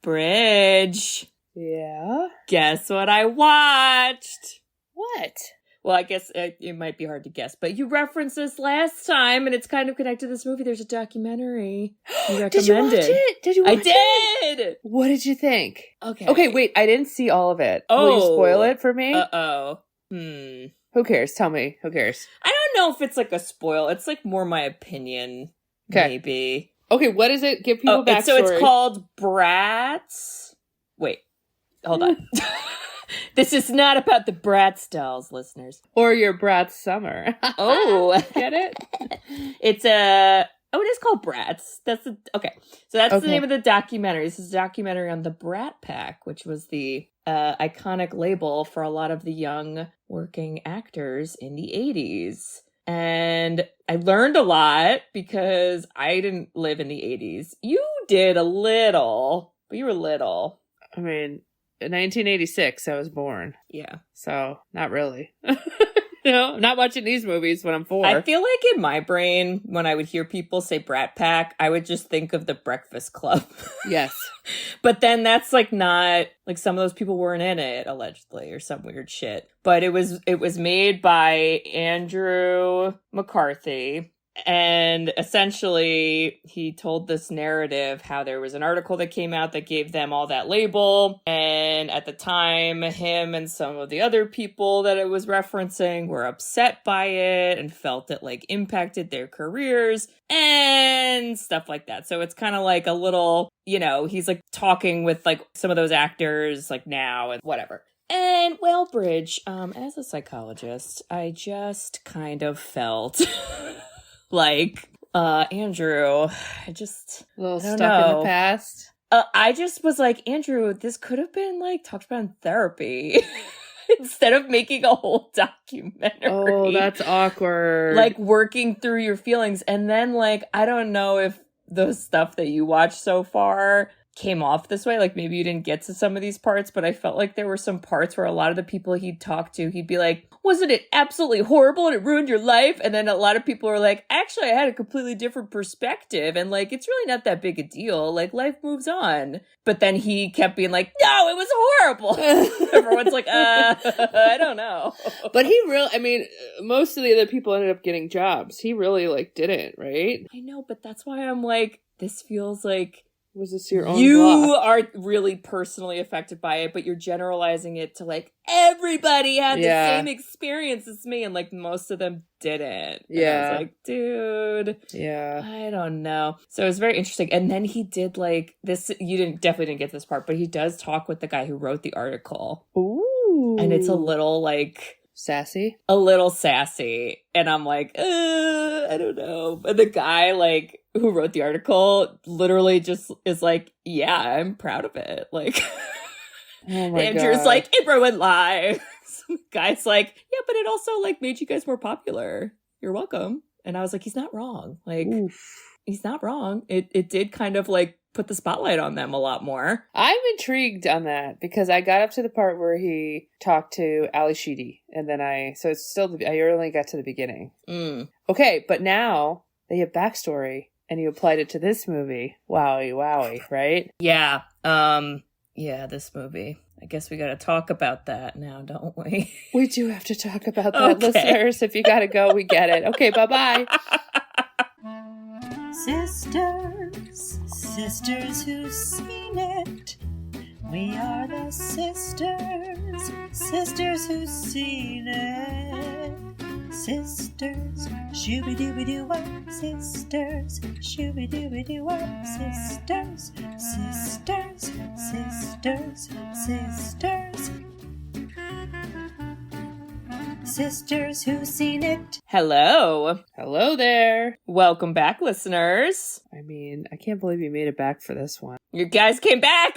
Bridge. Yeah? Guess what I watched? What? Well, I guess it might be hard to guess, but you referenced this last time, and it's kind of connected to this movie. There's a documentary you recommended. Did you watch it? Did you watch it? I did! What did you think? Okay, wait, I didn't see all of it. Oh. Will you spoil it for me? Uh-oh. Who cares? Tell me. Who cares? I don't know if it's like a spoil. It's like more my opinion, maybe. Okay, what is it? Give people backstory. So it's called Brats. Wait, hold on. This is not about the Bratz dolls, listeners. Or your Brat's summer. Oh. Get it? It's it is called Brats. So that's the name of the documentary. This is a documentary on the Brat Pack, which was the iconic label for a lot of the young working actors in the 80s. And I learned a lot because I didn't live in the 80s. You did a little, but you were little. I mean, in 1986, I was born. Yeah. So, not really. I'm not watching these movies when I'm 4. I feel like in my brain, when I would hear people say Brat Pack, I would just think of the Breakfast Club. Yes. But then that's like not, like some of those people weren't in it, allegedly, or some weird shit. But it was made by Andrew McCarthy. And essentially, he told this narrative how there was an article that came out that gave them all that label. And at the time, him and some of the other people that it was referencing were upset by it and felt it like impacted their careers and stuff like that. So it's kind of like a little, he's like talking with like some of those actors like now and whatever. And, well, Bridge, as a psychologist, I just kind of felt... like, Andrew, I just... A little stuck in the past? I just was like, Andrew, this could have been, like, talked about in therapy. Instead of making a whole documentary. Oh, that's awkward. Like, working through your feelings. And then, like, I don't know if the stuff that you watched so far came off this way. Like, maybe you didn't get to some of these parts, but I felt like there were some parts where a lot of the people he'd talk to, he'd be like, wasn't it absolutely horrible and it ruined your life? And then a lot of people are like, actually, I had a completely different perspective. And like, it's really not that big a deal. Like, life moves on. But then he kept being like, no, it was horrible. Everyone's like, I don't know. But most of the other people ended up getting jobs. He really like didn't, right? I know, but that's why I'm like, this feels like, was this your own you block? Are really personally affected by it, but you're generalizing it to like everybody had the same experience as me, and like most of them didn't. Yeah. And I was like, dude. Yeah. I don't know. So it was very interesting. And then he did like this. You definitely didn't get this part, but he does talk with the guy who wrote the article. Ooh. And it's a little like sassy. And I'm like, I don't know. And the guy like who wrote the article literally just is like, yeah, I'm proud of it. Like, oh my Andrew's God. like, it ruined lives. Guy's like, yeah, but it also like made you guys more popular. You're welcome. And I was like, he's not wrong. Like, he's not wrong. It did kind of like put the spotlight on them a lot more. I'm intrigued on that because I got up to the part where he talked to Sheedy, and then I only got to the beginning. Okay, but now they have backstory, and you applied it to this movie. Wowie, right? Yeah. Yeah, this movie. I guess we got to talk about that now, don't we? We do have to talk about that, listeners. If you got to go, we get it. Okay, bye-bye. Sisters who've seen it. We are the sisters who've seen it. Sisters, shooby-dooby-doo-wop, sisters, shooby-dooby-doo-wop, sisters, sisters who've seen it. Hello there. Welcome back, listeners. I mean, I can't believe you made it back for this one. You guys came back.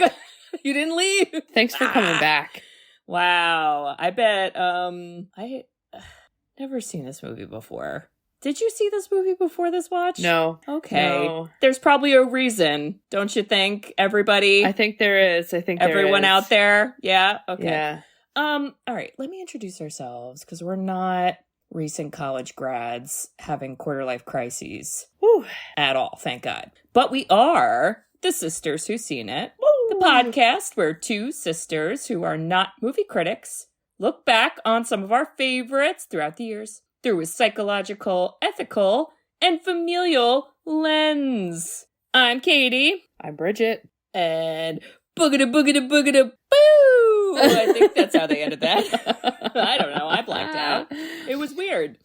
You didn't leave. Thanks for coming back. Wow. I bet I never seen this movie before. Did you see this movie before this watch? No. Okay. No. There's probably a reason, don't you think, everybody? I think there is. Everyone out there? Yeah? Okay. Yeah. All right, let me introduce ourselves, because we're not recent college grads having quarter-life crises at all, thank God. But we are the sisters who've seen it, the podcast where two sisters who are not movie critics look back on some of our favorites throughout the years through a psychological, ethical, and familial lens. I'm Katie. I'm Bridget. And boogada boogada boogada boo! I think that's how they ended that. I don't know. I blacked out. It was weird.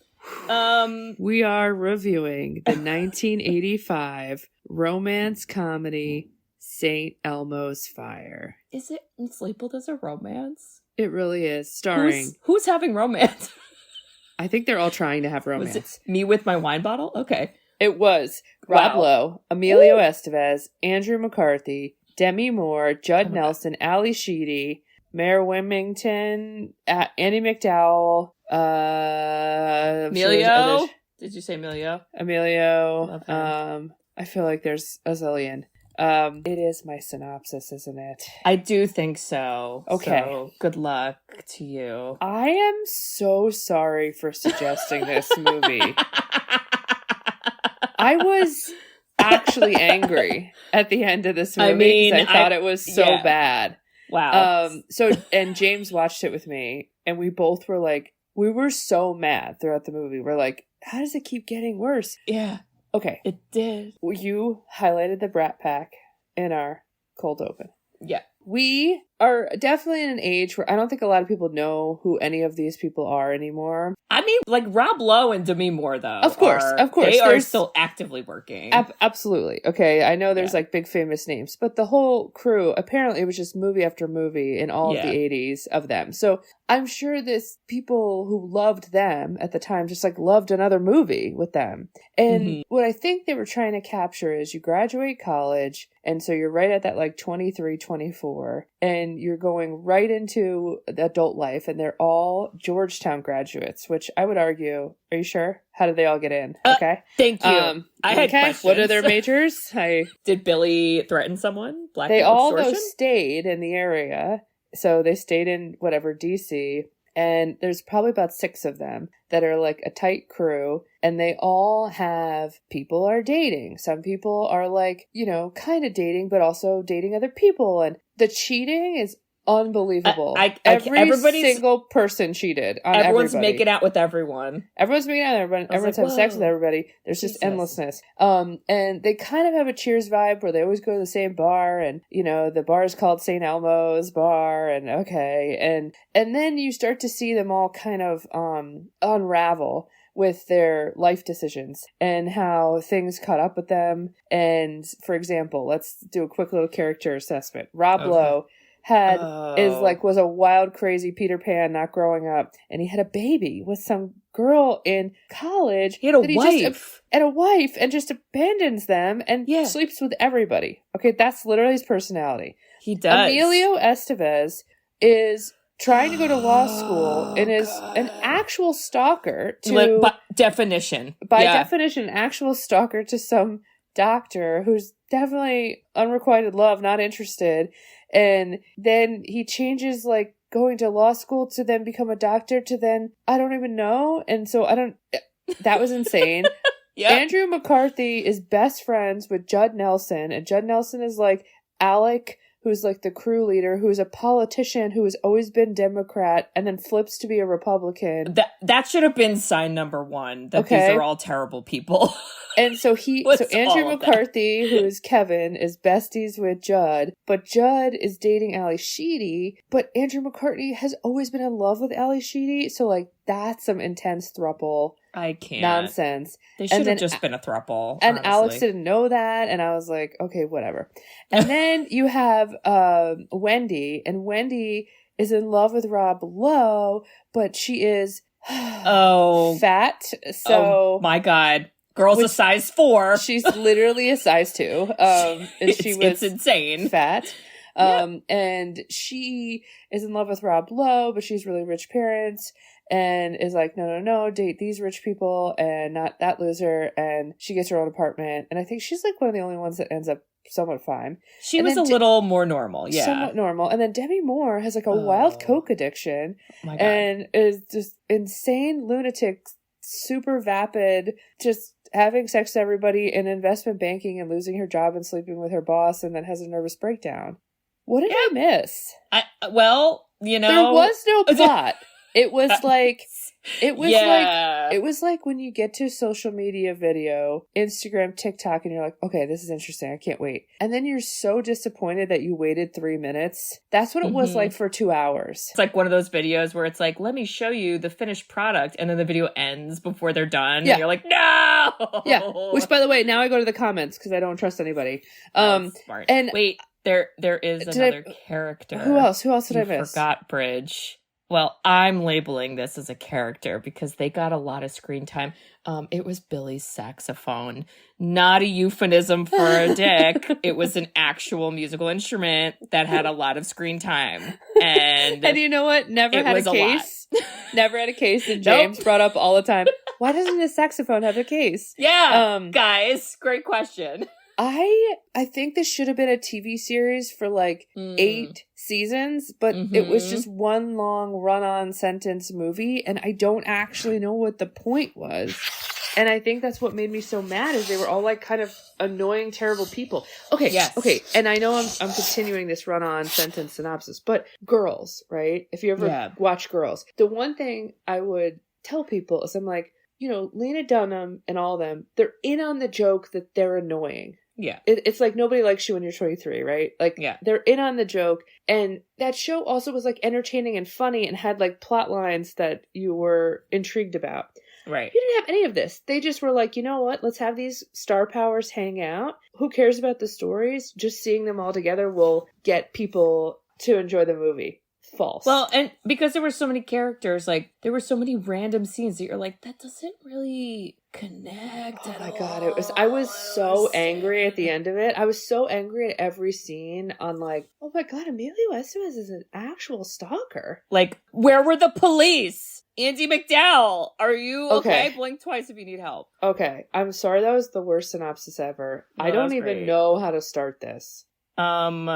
We are reviewing the 1985 romance comedy St. Elmo's Fire. It's labeled as a romance? It really is. Starring... Who's having romance? I think they're all trying to have romance. Was it me with my wine bottle? Okay. It was Rob Lowe, Emilio Estevez, Andie McCarthy, Demi Moore, Judd Nelson, Ali Sheedy, Mare Winningham, Andie MacDowell, Emilio? Did you say Emilio? Emilio. I feel like there's a zillion. It is my synopsis, isn't it? I do think so. Okay. So, good luck to you. I am so sorry for suggesting this movie. I was actually angry at the end of this movie. I mean, I thought it was so bad. Wow. And James watched it with me, and we both were like, we were so mad throughout the movie. We're like, how does it keep getting worse? Yeah. Okay. It did. You highlighted the Brat Pack in our cold open. Yeah. We are definitely in an age where I don't think a lot of people know who any of these people are anymore. I mean, like Rob Lowe and Demi Moore, though. Of course. They are still actively working. Absolutely. Okay, I know there's like big famous names, but the whole crew, apparently it was just movie after movie in all of the 80s of them. So I'm sure this people who loved them at the time just like loved another movie with them. And what I think they were trying to capture is you graduate college, and so you're right at that like 23, 24, and you're going right into the adult life, and they're all Georgetown graduates, which I would argue, are you sure? How did they all get in? Okay. Thank you. I had questions. What are their majors? Did Billy threaten someone? They all though stayed in the area. So they stayed in whatever, DC. And there's probably about 6 of them that are like a tight crew. And they all have people are dating. Some people are like, you know, kind of dating, but also dating other people. And the cheating is unbelievable. Every single person cheated on everyone's everybody. making out with everyone. Everyone's making out with everyone. Everyone's having sex with everybody. There's just endlessness. And they kind of have a Cheers vibe where they always go to the same bar, and you know the bar is called St. Elmo's Bar, and and then you start to see them all kind of unravel with their life decisions and how things caught up with them. And for example, let's do a quick little character assessment. Rob Lowe was a wild, crazy Peter Pan, not growing up, and he had a baby with some girl in college. He had a wife, and just abandons them and sleeps with everybody. Okay, that's literally his personality. He does. Emilio Estevez is trying to go to law school and is an actual stalker by definition. Actual stalker to some doctor who's definitely unrequited love, not interested. And then he changes like going to law school to then become a doctor to then I don't even know. And so that was insane. Andie McCarthy is best friends with Judd Nelson, and Judd Nelson is like Alec, who's like the crew leader, who's a politician who has always been Democrat and then flips to be a Republican. That should have been sign number 1, that these are all terrible people. And so Andie McCarthy, who is Kevin, is besties with Judd, but Judd is dating Ali Sheedy, but Andie McCarthy has always been in love with Ali Sheedy, so like that's some intense throuple. I can't. Nonsense. They should have just been a throuple. And honestly. Alex didn't know that, and I was like, okay, whatever. And then you have Wendy, and Wendy is in love with Rob Lowe, but she is fat. So my God. Girl's a size 4. She's literally a size 2. And it's insane. Fat. And she is in love with Rob Lowe, but she's really rich parents and is like, no, date these rich people and not that loser. And she gets her own apartment. And I think she's like one of the only ones that ends up somewhat fine. She was a little more normal. Yeah. Somewhat normal. And then Demi Moore has like a wild coke addiction and is just insane lunatic, super vapid, just having sex with everybody in investment banking and losing her job and sleeping with her boss, and then has a nervous breakdown. What did I miss? Well, you know, there was no plot. It was like, it Yeah. was like when you get to a social media video, Instagram, TikTok, and you're like, okay, this is interesting. I can't wait. And then you're so disappointed that you waited 3 minutes. That's what it was like for 2 hours. It's like one of those videos where it's like, let me show you the finished product. And then the video ends before they're done. Yeah. And you're like, no! Yeah. Which, by the way, now I go to the comments because I don't trust anybody. That's smart. And wait, there is another character. Who else? Who else did I miss? Forgot Bridge. Well, I'm labeling this as a character because they got a lot of screen time. It was Billy's saxophone. Not a euphemism for a dick. It was an actual musical instrument that had a lot of screen time. And you know what? Never had a case. Never had a case that James brought up all the time. Why doesn't a saxophone have a case? Yeah, guys, great question. I think this should have been a TV series for like 8 seasons, but it was just one long run-on sentence movie, and I don't actually know what the point was. And I think that's what made me so mad, is they were all like kind of annoying, terrible people. Okay, yes. Okay, and I know I'm continuing this run-on sentence synopsis, but Girls, right? If you ever watch Girls, the one thing I would tell people is I'm like, you know, Lena Dunham and all of them, they're in on the joke that they're annoying. Yeah. It's like nobody likes you when you're 23, right? Like, they're in on the joke. And that show also was like entertaining and funny and had like plot lines that you were intrigued about. Right. You didn't have any of this. They just were like, you know what? Let's have these star powers hang out. Who cares about the stories? Just seeing them all together will get people to enjoy the movie. False. Well, and because there were so many characters, like, there were so many random scenes that you're like, that doesn't really connect at all. Oh my god, I was so angry at the end of it. I was so angry at every scene on like, oh my god, Emilio Estevez is an actual stalker. Like, where were the police? Andie MacDowell, are you okay? Blink twice if you need help. Okay, I'm sorry, that was the worst synopsis ever. No, I don't even know how to start this.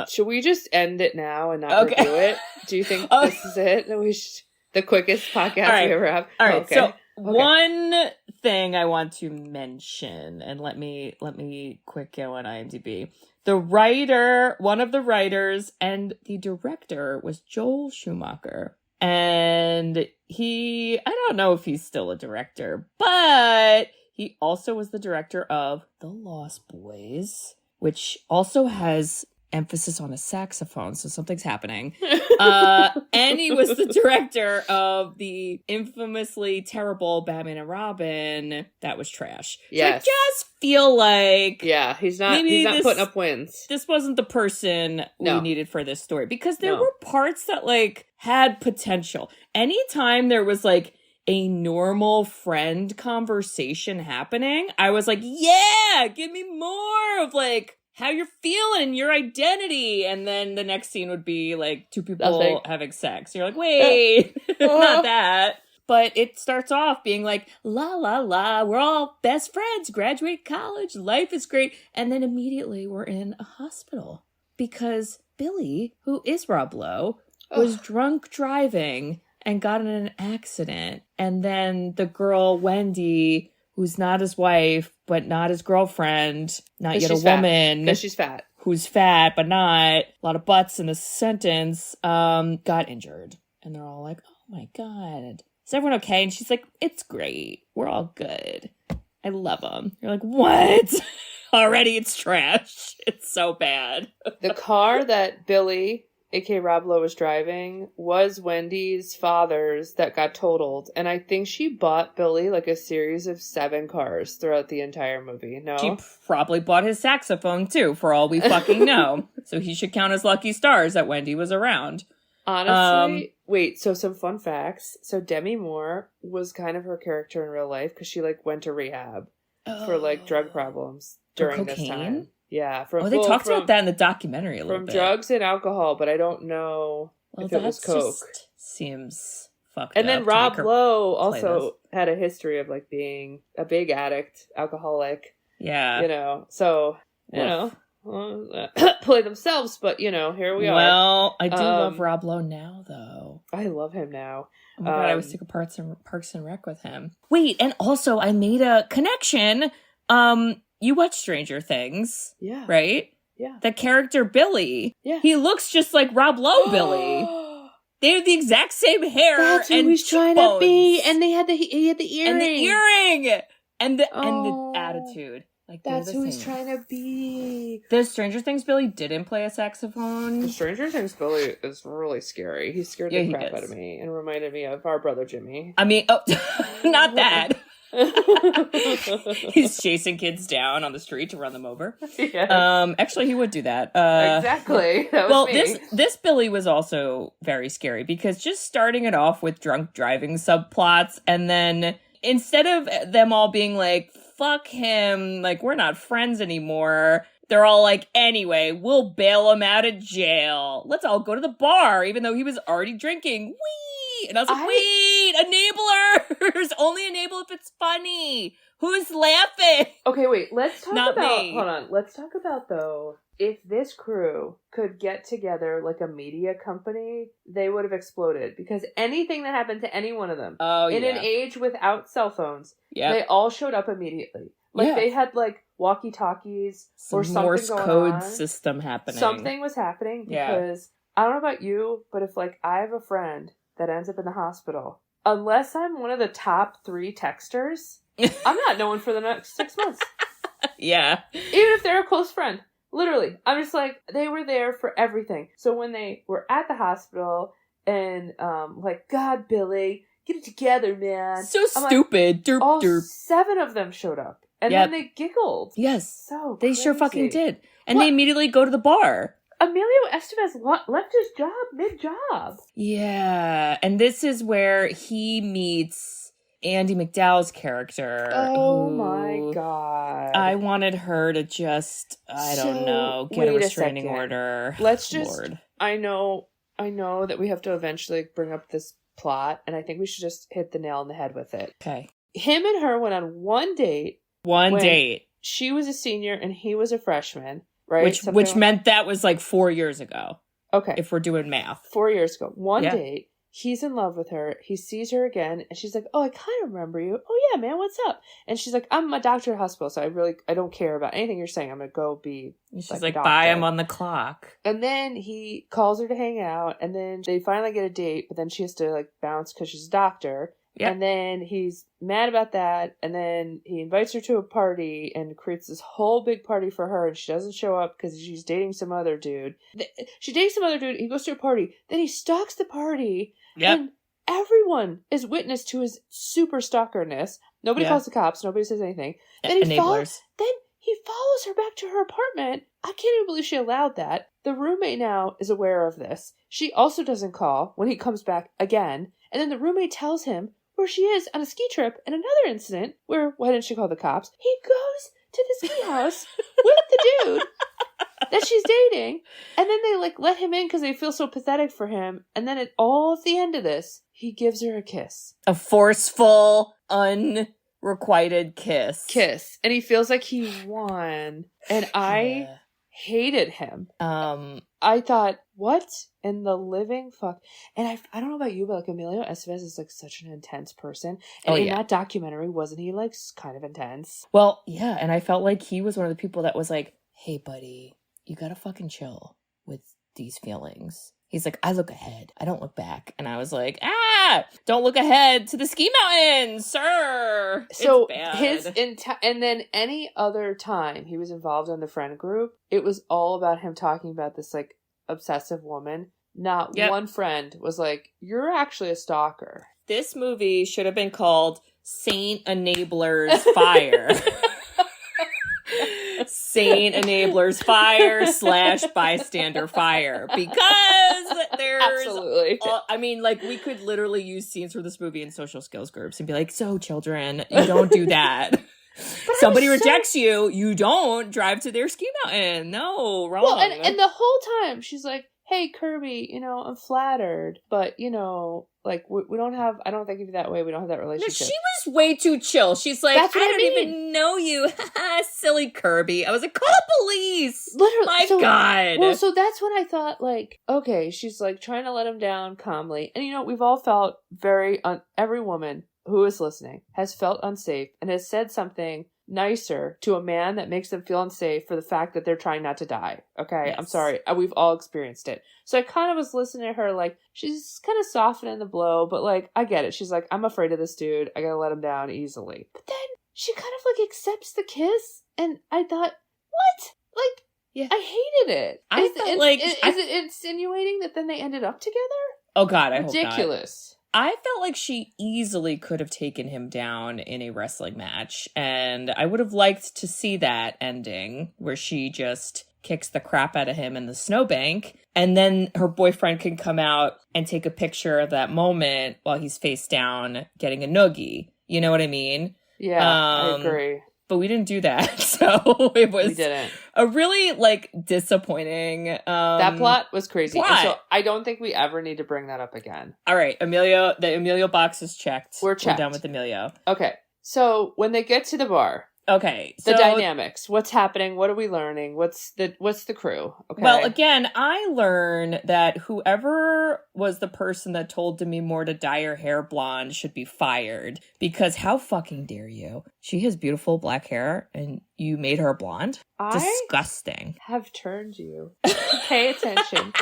Should we just end it now and not review it? Do you think this is it? We should, the quickest podcast we ever have. All right. So one thing I want to mention, and let me quick go on IMDb. One of the writers and the director was Joel Schumacher. And I don't know if he's still a director, but he also was the director of The Lost Boys, which also has emphasis on a saxophone, so something's happening. And he was the director of the infamously terrible Batman and Robin. That was trash. Yes. So I just feel like he's not putting up wins. This wasn't the person we needed for this story, because there were parts that like had potential. Anytime there was like a normal friend conversation happening, I was like, yeah, give me more of like how you're feeling, your identity. And then the next scene would be like two people having sex. You're like, wait, not that. But it starts off being like, la, la, la, we're all best friends, graduate college, life is great. And then immediately we're in a hospital because Billy, who is Rob Lowe, was drunk driving and got in an accident. And then the girl, Wendy, who's not his wife, but not his girlfriend, not yet a woman. Because she's fat. Who's fat, but not. A lot of butts in the sentence, got injured. And they're all like, oh my God. Is everyone okay? And she's like, it's great. We're all good. I love them. You're like, what? Already it's trash. It's so bad. The car that Billy, a.k.a. Rob Lowe, was driving was Wendy's father's that got totaled. And I think she bought Billy like a series of 7 cars throughout the entire movie. No? She probably bought his saxophone too, for all we fucking know. So he should count as lucky stars that Wendy was around. Honestly, wait, so some fun facts. So Demi Moore was kind of her character in real life because she like went to rehab for like drug problems during this time. Yeah. They talked about that in the documentary a little bit. From drugs and alcohol, but I don't know if it was coke. Just seems fucked and up. then Rob Lowe also had a history of like being a big addict, alcoholic. Yeah. You know, so, you know. Play themselves, but you know, here we are. Well, I do love Rob Lowe now, though. I love him now. Oh my God, I was sick of Parks and Rec with him. Wait, and also I made a connection. You watch Stranger Things, yeah, right? Yeah. The character Billy. Yeah. He looks just like Rob Lowe Billy. They have the exact same hair. That's who and he's trying to be. And he had the earring. And the earring. And the attitude. Like, that's who same. he's trying to be. The Stranger Things Billy didn't play a saxophone. The Stranger Things Billy is really scary. He scared the crap out of me and reminded me of our brother Jimmy. I mean, not that. He's chasing kids down on the street to run them over. Yes. Actually, he would do that. Exactly. That was me. This Billy was also very scary because just starting it off with drunk driving subplots, and then instead of them all being like, fuck him, like, we're not friends anymore, they're all like, anyway, we'll bail him out of jail. Let's all go to the bar, even though he was already drinking. Whee! And I was like, wait, enablers! Only enable if it's funny. Who's laughing? Okay, wait, let's talk Not about, me. hold on, let's talk about, though, if this crew could get together like a media company, they would have exploded. Because anything that happened to any one of them, in an age without cell phones, they all showed up immediately. Like, they had, like, walkie-talkies or something Morse going code on. system happening. Something was happening because, I don't know about you, but if, like, I have a friend that ends up in the hospital, unless I'm one of the top 3 texters, I'm not knowing for the next 6 months. Yeah. Even if they're a close friend. Literally. I'm just like, they were there for everything. So when they were at the hospital and, like, God, Billy, get it together, man. So I'm stupid. Like, all 7 of them showed up. And then they giggled. Yes. So They crazy. sure fucking did. And they immediately go to the bar. Emilio Estevez left his job mid-job. Yeah. And this is where he meets Andie MacDowell's character. Oh my God. I wanted her to just, don't know, get a restraining order. Let's just, I know that we have to eventually bring up this plot, and I think we should just hit the nail on the head with it. Okay. Him and her went on one date. One date. She was a senior and he was a freshman, right? Which meant that was like 4 years ago. Okay. If we're doing math. 4 years ago. One date. He's in love with her. He sees her again, and she's like, "Oh, I kind of remember you. Oh yeah, man, what's up?" And she's like, "I'm a doctor at a hospital, so I don't care about anything you're saying. I'm gonna go be." She's like, "Bye, I'm on the clock." And then he calls her to hang out, and then they finally get a date, but then she has to like bounce because she's a doctor. Yep. And then he's mad about that, and then he invites her to a party and creates this whole big party for her, and she doesn't show up because she's dating some other dude. She dates some other dude, he goes to a party, then he stalks the party, and everyone is witness to his super stalkerness. Nobody calls the cops, nobody says anything. Then he follows her back to her apartment. I can't even believe she allowed that. The roommate now is aware of this. She also doesn't call when he comes back again, and then the roommate tells him where she is on a ski trip, and another incident where, why didn't she call the cops? He goes to the ski house with the dude that she's dating, and then they like let him in because they feel so pathetic for him, and then at the end of this, he gives her a kiss. A forceful, unrequited kiss. And he feels like he won, and I hated him. I thought, what in the living fuck? And I don't know about you, but like Emilio Estevez is like such an intense person. And in that documentary, wasn't he like kind of intense? Well, yeah. And I felt like he was one of the people that was like, hey, buddy, you gotta fucking chill with these feelings. He's like, I look ahead. I don't look back. And I was like, don't look ahead to the ski mountain, sir. So it's bad. And then any other time he was involved in the friend group, it was all about him talking about this like obsessive woman. Not one friend was like, you're actually a stalker. This movie should have been called Saint Enablers Fire. Saint Enablers Fire / Bystander Fire, because there's absolutely. I mean, like, we could literally use scenes from this movie in social skills groups and be like, so children, you don't do that. Somebody rejects you, you don't drive to their ski mountain. No, wrong. Well, and the whole time she's like, hey, Kirby, I'm flattered, but, like, we don't have, I don't think of you that way. We don't have that relationship. No, she was way too chill. She's like, I don't even know you. Silly Kirby. I was like, call the police. Literally. My God. Well, so that's when I thought, like, okay, she's, like, trying to let him down calmly. And, we've all felt every woman who is listening has felt unsafe and has said something nicer to a man that makes them feel unsafe for the fact that they're trying not to die. Okay? Yes. I'm sorry. We've all experienced it. So I kind of was listening to her like, she's kind of softening the blow, but like, I get it. She's like, I'm afraid of this dude. I gotta let him down easily. But then she kind of like accepts the kiss, and I thought, what? Like, yeah. I hated it. I felt like... Is it insinuating that then they ended up together? Oh God, I hope not. Ridiculous. I felt like she easily could have taken him down in a wrestling match, and I would have liked to see that ending where she just kicks the crap out of him in the snowbank, and then her boyfriend can come out and take a picture of that moment while he's face down getting a noogie. You know what I mean? Yeah, I agree. But we didn't do that, so it was We didn't. a really, like, disappointing... that plot was crazy. plot. And so I don't think we ever need to bring that up again. All right, the Emilio box is checked. We're checked. We're done with Emilio. Okay, so when they get to the bar, Okay, the so... dynamics, what's happening, what are we learning, what's the crew? Okay. Well, again, I learned that whoever was the person that told Demi Moore to dye her hair blonde should be fired. Because how fucking dare you? She has beautiful black hair and you made her blonde? Disgusting. I have turned you to pay attention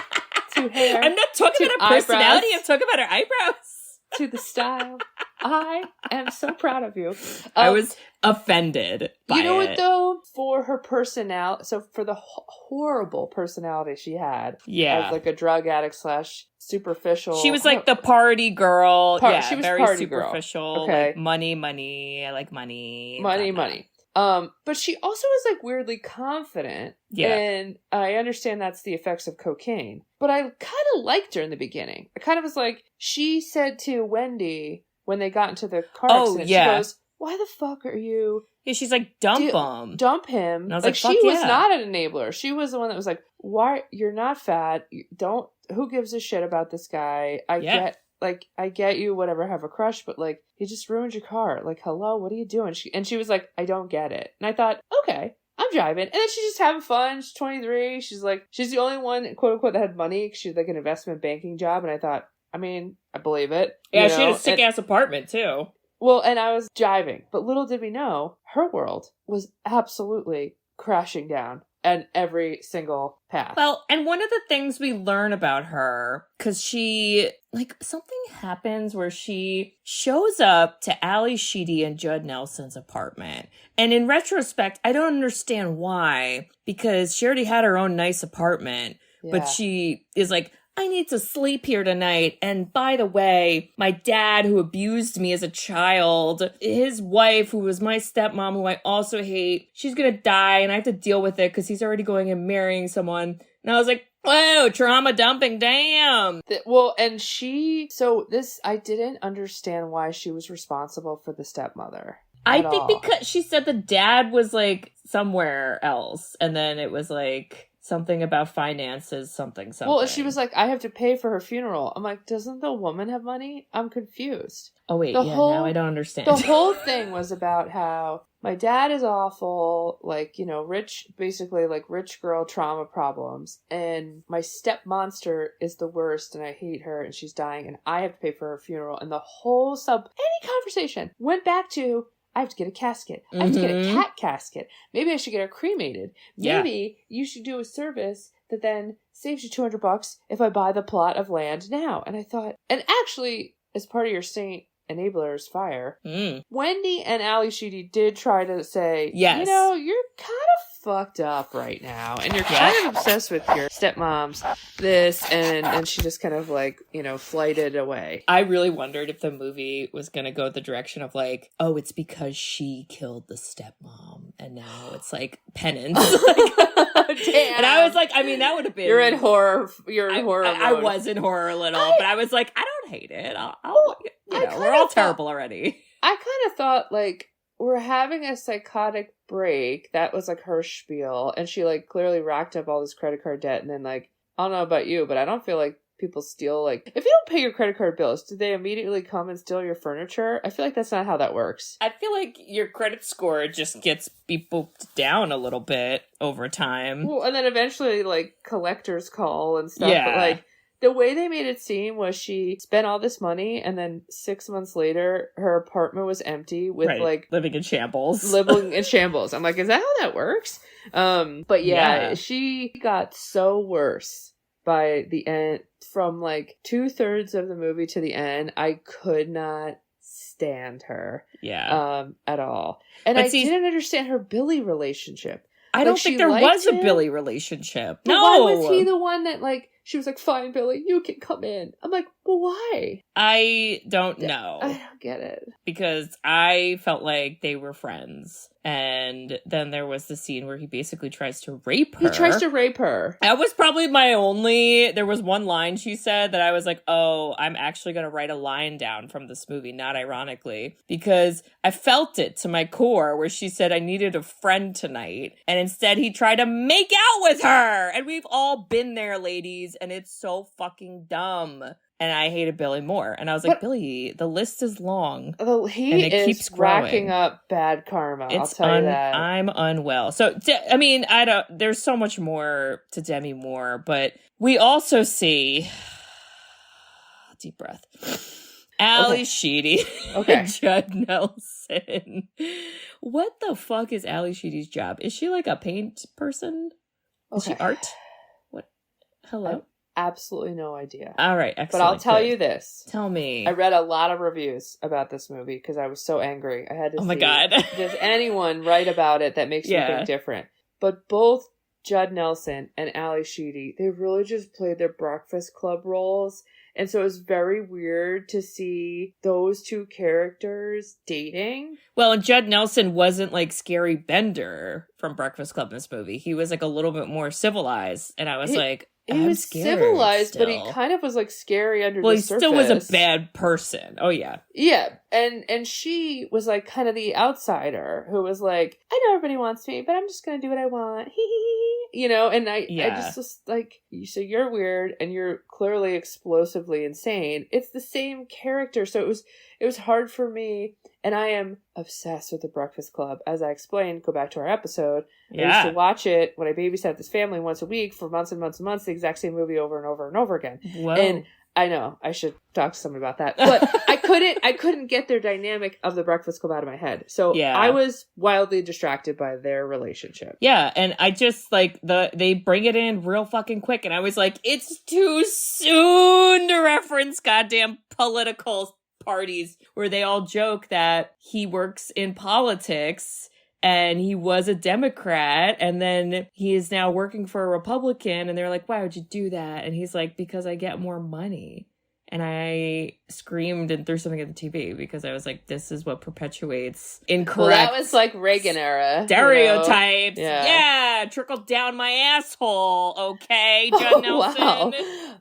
to hair. I'm not talking about her personality, eyebrows, I'm talking about her eyebrows. to the style. I am so proud of you. I was offended by it. You know what, though? For her personality, so for the horrible personality she had, yeah, as like a drug addict / superficial. She was like the party girl. She was very party superficial. girl. Okay. Like money. I like money. Money. But she also was like weirdly confident. Yeah. And I understand that's the effects of cocaine. But I kind of liked her in the beginning. I kind of was like, she said to Wendy when they got into the car accident, she goes, why the fuck are you... Yeah, she's like, dump him. Dump him. And I was like fuck she was yeah. not an enabler. She was the one that was like, why, you're not fat. Who gives a shit about this guy? I get you, whatever, have a crush, but like, he just ruined your car. Like, hello, what are you doing? She was like, I don't get it. And I thought, okay, I'm driving. And then she's just having fun. She's 23. She's like, she's the only one, quote unquote, that had money. She's like an investment banking job. And I thought, I mean, I believe it. Yeah, she had a sick ass apartment too. Well, and I was jiving, but little did we know, her world was absolutely crashing down and every single path. Well, and one of the things we learn about her, because she, like, something happens where she shows up to Ali Sheedy and Judd Nelson's apartment. And in retrospect, I don't understand why, because she already had her own nice apartment, but she is like, I need to sleep here tonight. And by the way, my dad, who abused me as a child, his wife, who was my stepmom, who I also hate, she's gonna die and I have to deal with it because he's already going and marrying someone. And I was like, whoa, trauma dumping, damn. I didn't understand why she was responsible for the stepmother. I think because she said the dad was like somewhere else. And then it was like... something about finances, something. Well, she was like, I have to pay for her funeral. I'm like, doesn't the woman have money? I'm confused. Oh, wait, now I don't understand. The whole thing was about how my dad is awful, like, you know, rich girl trauma problems. And my step monster is the worst and I hate her and she's dying and I have to pay for her funeral. And the whole any conversation went back to, I have to get a casket. I have to get a cat casket. Maybe I should get her cremated. Maybe you should do a service that then saves you $200 if I buy the plot of land now. And I thought, and actually, as part of your Saint Enabler's fire, Wendy and Ali Sheedy did try to say, you know, you're kind of fucked up right now and you're kind of obsessed with your stepmom's this and she just kind of like, you know, flighted away. I really wondered if the movie was gonna go the direction of like, oh, it's because she killed the stepmom and now it's like penance. Damn. And I was like, I mean, that would have been... You're in horror mode. I was in horror a little, but I was like, I don't hate it. We're all terrible already. I kind of thought like, we're having a psychotic break. That was like her spiel. And she like clearly racked up all this credit card debt. And then like, I don't know about you, but I don't feel like people steal, like, if you don't pay your credit card bills, do they immediately come and steal your furniture? I feel like that's not how that works. I feel like your credit score just gets booped down a little bit over time. Well, and then eventually like collectors call and stuff. Yeah. But like, the way they made it seem was she spent all this money and then 6 months later her apartment was empty with like living in shambles. I'm like, is that how that works? But yeah, she got so worse by the end. From like 2/3 of the movie to the end, I could not stand her at all. And I didn't understand her Billy relationship. I don't think there was a Billy relationship. But no. Why was he the one that like she was like, fine, Billy, you can come in? I'm like, well, why? I don't know. I don't get it. Because I felt like they were friends. And then there was the scene where he basically tries to rape her. He tries to rape her. That was probably there was one line she said that I was like, oh, I'm actually going to write a line down from this movie, not ironically. Because I felt it to my core where she said I needed a friend tonight. And instead he tried to make out with her. And we've all been there, ladies. And it's so fucking dumb. And I hated Billy Moore. And I was like, Billy, the list is long. Oh, he keeps racking up bad karma. I'll tell you that. I'm unwell. So, I mean, there's so much more to Demi Moore, but we also see, deep breath, Ali Sheedy and Judd Nelson. What the fuck is Ali Sheedy's job? Is she like a paint person? Is she art? What? Hello? Absolutely no idea. All right, excellent. But I'll tell you this. Tell me. I read a lot of reviews about this movie because I was so angry. I had to see, my God. Does anyone write about it that makes you think different? But both Judd Nelson and Ali Sheedy, they really just played their Breakfast Club roles. And so it was very weird to see those two characters dating. Well, and Judd Nelson wasn't like Scary Bender from Breakfast Club in this movie. He was like a little bit more civilized. And I was like, he was civilized, still. But he kind of was like scary under the surface. Well, he still was a bad person. Oh, yeah. Yeah. And she was like kind of the outsider who was like, I know everybody wants me, but I'm just going to do what I want. You know, and I just was like, so you're weird and you're clearly explosively insane. It's the same character. So it was hard for me. And I am obsessed with The Breakfast Club. As I explained, go back to our episode. I used to watch it when I babysat this family once a week for months and months and months, the exact same movie over and over and over again. Whoa. And I know, I should talk to someone about that. But I couldn't get their dynamic of The Breakfast Club out of my head. So I was wildly distracted by their relationship. Yeah, and I just, like, they bring it in real fucking quick. And I was like, it's too soon to reference goddamn political parties where they all joke that he works in politics and he was a Democrat and then he is now working for a Republican, and they're like, why would you do that? And he's like, because I get more money. And I screamed and threw something at the TV because I was like, this is what perpetuates incorrect. Well, that was like Reagan era. Stereotypes. You know? Yeah. Trickled down my asshole. Okay, Judd Nelson. Wow.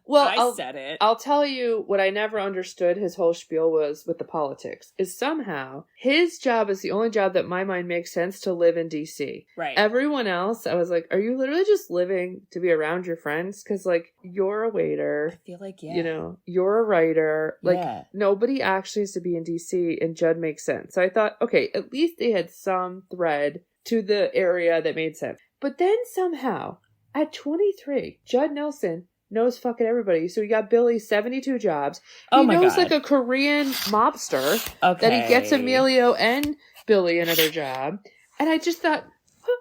Well, I said it. I'll tell you what I never understood his whole spiel was with the politics. Is somehow his job is the only job that my mind makes sense to live in DC. Right. Everyone else, I was like, are you literally just living to be around your friends? Because like you're a waiter. I feel like, you know, you're a writer. Like nobody actually has to be in DC, and Judd makes sense. So I thought, okay, at least they had some thread to the area that made sense. But then somehow at 23, Judd Nelson knows fucking everybody. So you got Billy 72 jobs. He knows like a Korean mobster that he gets Emilio and Billy another job. And I just thought, what?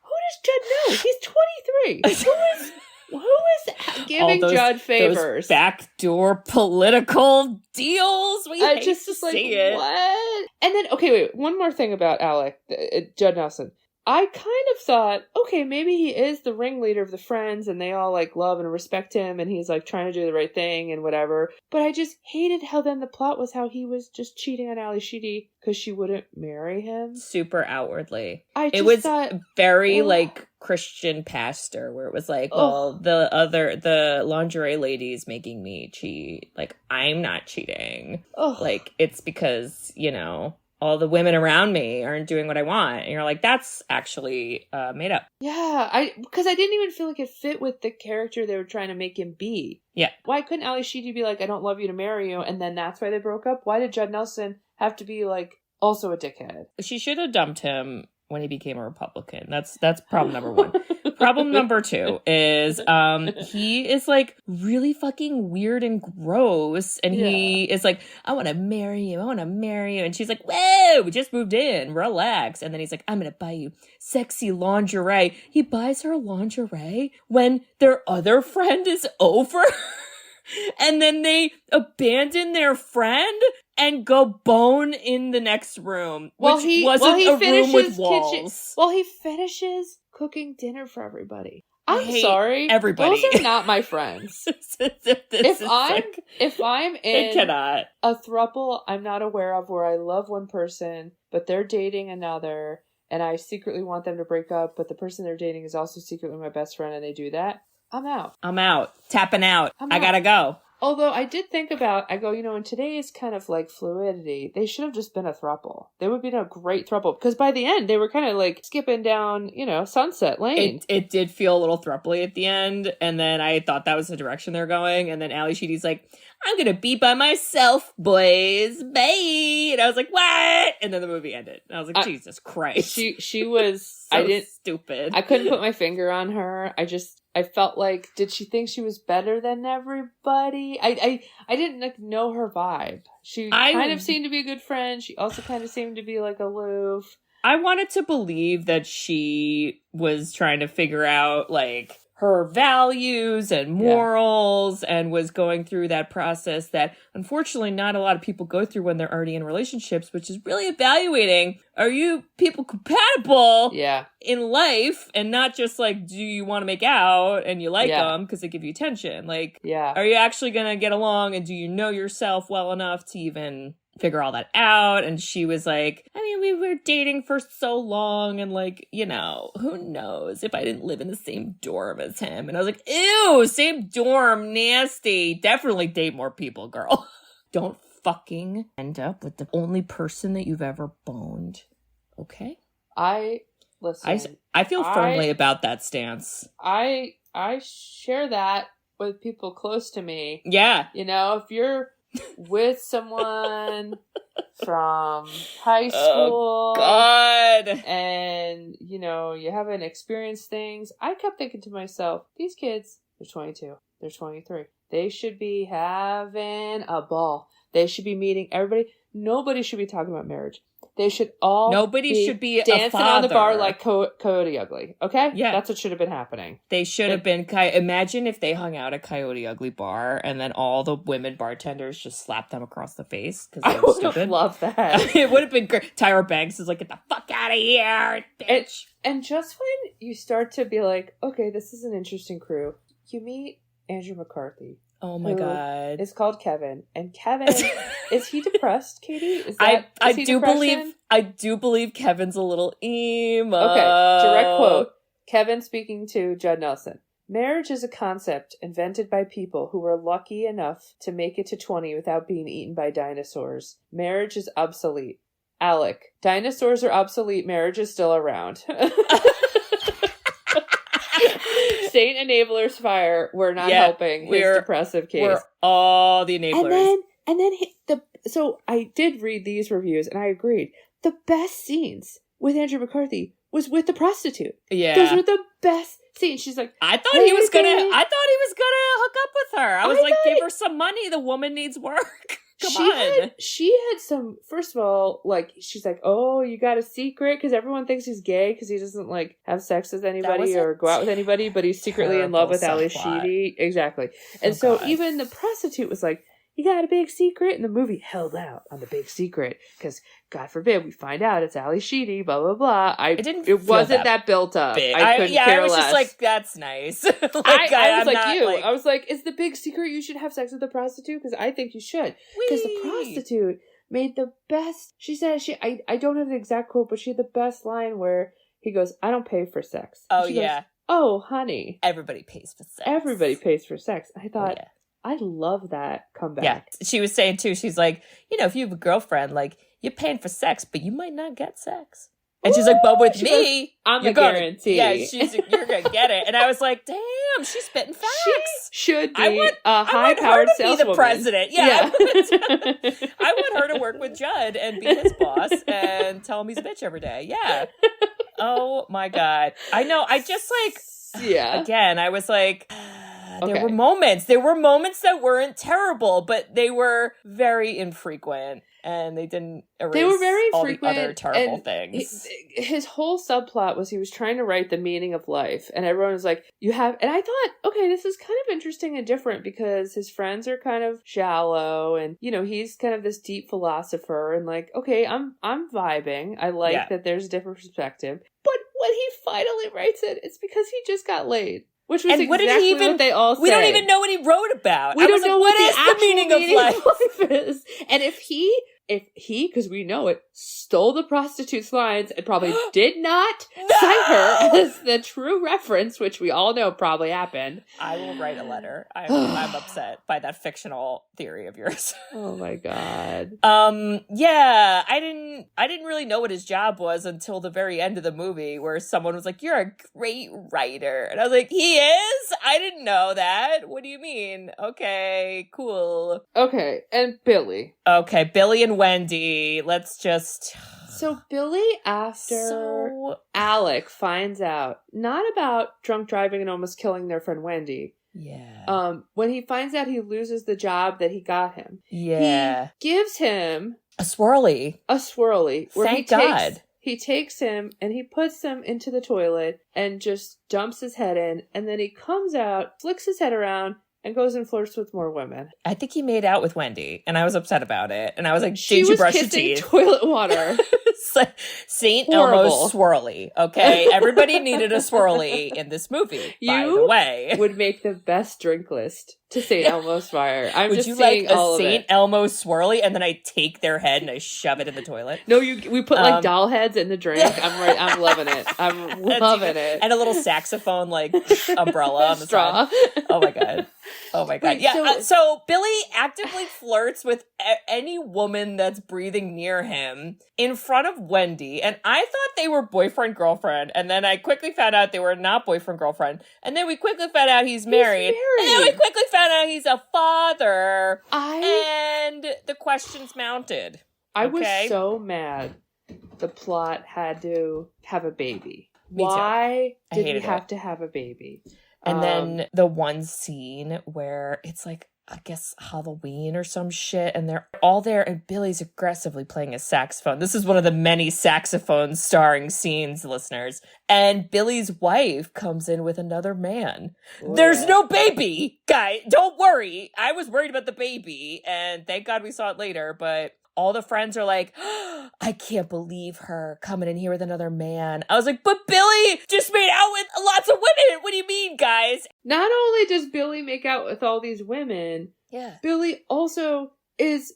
Who does Judd know? He's 23. Who is giving Judd favors? Those backdoor political deals. I just like, what? And then, okay, wait. One more thing about Alec, Judd Nelson. I kind of thought, okay, maybe he is the ringleader of the friends and they all like love and respect him and he's like trying to do the right thing and whatever. But I just hated how then the plot was how he was just cheating on Ali Sheedy because she wouldn't marry him. Super outwardly. It was very like Christian pastor where it was like, well, the lingerie lady's making me cheat. Like, I'm not cheating. Like, it's because, you know, all the women around me aren't doing what I want. And you're like, that's actually made up. Yeah, because I didn't even feel like it fit with the character they were trying to make him be. Yeah. Why couldn't Ali Sheedy be like, I don't love you to marry you, and then that's why they broke up? Why did Judd Nelson have to be like also a dickhead? She should have dumped him when he became a Republican. That's problem number one. Problem number two is he is like really fucking weird and gross, and he is like, I want to marry you, and she's like, whoa, we just moved in, relax. And then he's like, I'm gonna buy you sexy lingerie. He buys her lingerie when their other friend is over. And then they abandon their friend and go bone in the next room, which wasn't a room with walls. Well, he finishes cooking dinner for everybody. I'm sorry, everybody. Those are not my friends. If I'm in a throuple I'm not aware of where I love one person, but they're dating another, and I secretly want them to break up, but the person they're dating is also secretly my best friend, and they do that, I'm out. Tapping out. I gotta go. Although I did think about, I go, in today's kind of like fluidity, they should have just been a throuple. They would be a great throuple, because by the end, they were kind of like skipping down, Sunset Lane. It did feel a little throuple-y at the end, and then I thought that was the direction they're going, and then Ali Sheedy's like, I'm gonna be by myself, boys, bye. And I was like, what? And then the movie ended. And I was like, Jesus Christ. She was stupid. I couldn't put my finger on her. I felt like, did she think she was better than everybody? I didn't know her vibe. She kind of seemed to be a good friend. She also kind of seemed to be like aloof. I wanted to believe that she was trying to figure out like her values and morals and was going through that process that unfortunately not a lot of people go through when they're already in relationships, which is really evaluating, are you people compatible in life, and not just like, do you want to make out and you like them because they give you attention? Like, are you actually going to get along, and do you know yourself well enough to even figure all that out? And she was like, I mean, we were dating for so long, and like, who knows if I didn't live in the same dorm as him. And I was like, ew, same dorm, nasty. Definitely date more people, girl. Don't fucking end up with the only person that you've ever boned. Okay? I feel firmly about that stance. I share that with people close to me. Yeah. If you're with someone from high school, oh God, and you haven't experienced things, I kept thinking to myself, these kids, they're 22, they're 23, they should be having a ball. They should be meeting everybody. Nobody should be talking about marriage. They should all should be dancing on the bar like Coyote Ugly. Okay? Yeah. That's what should have been happening. They should have been... Imagine if they hung out at Coyote Ugly bar and then all the women bartenders just slapped them across the face because they were stupid. I would have loved that. It would have been great. Tyra Banks is like, get the fuck out of here, bitch. And just when you start to be like, okay, this is an interesting crew, you meet Andrew McCarthy. Oh my God. It's called Kevin. And Kevin, is he depressed, Katie? I do believe Kevin's a little emo. Okay, direct quote. Kevin speaking to Judd Nelson. Marriage is a concept invented by people who were lucky enough to make it to 20 without being eaten by dinosaurs. Marriage is obsolete. Alec, dinosaurs are obsolete. Marriage is still around. Saint enablers fire. We're not helping his depressive case. We're all the enablers. And then so I did read these reviews and I agreed. The best scenes with Andrew McCarthy was with the prostitute. Yeah. Those were the best scenes. She's like, I thought he was gonna hook up with her. I was like, give her some money. The woman needs work. She had some, first of all, like, she's like, oh, you got a secret? Because everyone thinks he's gay because he doesn't, like, have sex with anybody or go out with anybody, but he's secretly in love with Ali Sheedy. Exactly. And even the prostitute was like, you got a big secret? And the movie held out on the big secret because, God forbid, we find out it's Ali Sheedy, blah, blah, blah. It wasn't that built up. Big. I couldn't care I was less. Just like, that's nice. I was like you. I was like, is the big secret you should have sex with the prostitute? Because I think you should. Because the prostitute made the best. She said, I don't have the exact quote, but she had the best line where he goes, I don't pay for sex. Oh, she yeah. Goes, oh, honey. Everybody pays for sex. Everybody pays for sex. I thought... Oh, yeah. I love that comeback. Yeah. She was saying, too, she's like, if you have a girlfriend, like, you're paying for sex, but you might not get sex. And she's like, but with me, goes, I'm the guarantee. You're going to get it. And I was like, damn, she's spitting facts. She should be a high-powered saleswoman. Be the president. Yeah. I want her to work with Judd and be his boss and tell him he's a bitch every day. Yeah. Oh my God. I know. I just Yeah. again, I was like, Okay. there were moments. There were moments that weren't terrible, but they were very infrequent. And they didn't erase They were very all frequent, the other terrible and things. His whole subplot was he was trying to write the meaning of life, and everyone was like, "You have." And I thought, okay, this is kind of interesting and different because his friends are kind of shallow, and he's kind of this deep philosopher, and like, okay, I'm vibing. I like that there's a different perspective. But when he finally writes it, it's because he just got laid. Which was exactly what they all say. We don't even know what he wrote about. We don't know what is the meaning of life is. And if he, because we know it, stole the prostitute's lines and probably did not cite her as the true reference, which we all know probably happened. I will write a letter. I'm upset by that fictional theory of yours. Oh my God. Yeah, I didn't really know what his job was until the very end of the movie where someone was like, "You're a great writer." And I was like, "He is? I didn't know that. What do you mean?" Okay, cool. Okay, and Billy. Okay, Billy and Wendy. Let's just... So Billy, after Alec finds out, not about drunk driving and almost killing their friend Wendy. Yeah. When he finds out he loses the job that he got him. Yeah. He gives him... A swirly. Where Thank God. He takes him and he puts him into the toilet and just dumps his head in. And then he comes out, flicks his head around, and goes and flirts with more women. I think he made out with Wendy, and I was upset about it. And I was like, she "Did you was brush your kissing teeth?" Toilet water. Saint Elmo's swirly. Okay, everybody needed a swirly in this movie. By the way, would make the best drink list to Saint Elmo's fire. I'm would just you seeing like all a of Saint it. Elmo swirly, and then I take their head and I shove it in the toilet? No, we put like doll heads in the drink. I'm loving it. I'm loving it. And a little saxophone like umbrella on the straw. side. Oh my God. Wait, yeah. So Billy actively flirts with any woman that's breathing near him in front of Wendy. And I thought they were boyfriend-girlfriend. And then I quickly found out they were not boyfriend-girlfriend. And then we quickly found out he's married. And then we quickly found out he's a father. And the questions mounted. I was so mad the plot had to have a baby. Me too. Why did we have to have a baby? And then the one scene where it's like, I guess Halloween or some shit, and they're all there, and Billy's aggressively playing a saxophone. This is one of the many saxophone starring scenes, listeners. And Billy's wife comes in with another man. Oh, there's no baby, guy. Don't worry. I was worried about the baby, and thank God we saw it later, but all the friends are like, oh, I can't believe her coming in here with another man. I was like, but Billy just made out with lots of women. What do you mean, guys? Not only does Billy make out with all these women, Billy also is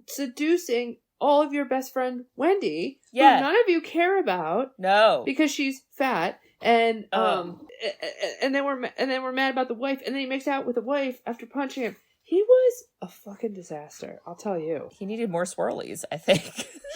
seducing all of your best friend Wendy, who none of you care about. No, because she's fat, and then we're mad about the wife, and then he makes out with the wife after punching him. He was a fucking disaster, I'll tell you. He needed more swirlies, I think.